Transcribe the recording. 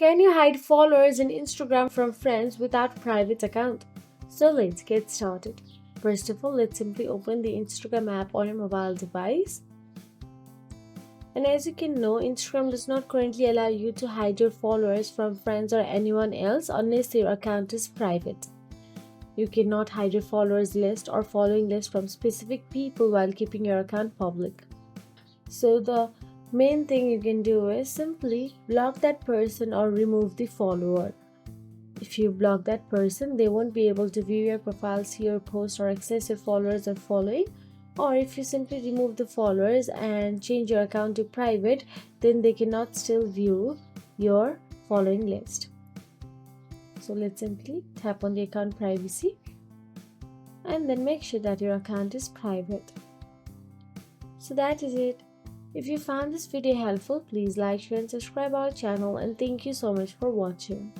Can you hide followers in Instagram from friends without private account? So let's get started. First of all, let's simply open the Instagram app on your mobile device. And as you can know, Instagram does not currently allow you to hide your followers from friends or anyone else unless your account is private. You cannot hide your followers list or following list from specific people while keeping your account public. So the main thing you can do is simply block that person or remove the follower. If you block that person, they won't be able to view your profile, see your post, or access your followers or following. Or if you simply remove the followers and change your account to private, then they cannot still view your following list. So let's simply tap on the account privacy and then make sure that your account is private. So that is it. If you found this video helpful, please like, share and subscribe our channel, and thank you so much for watching.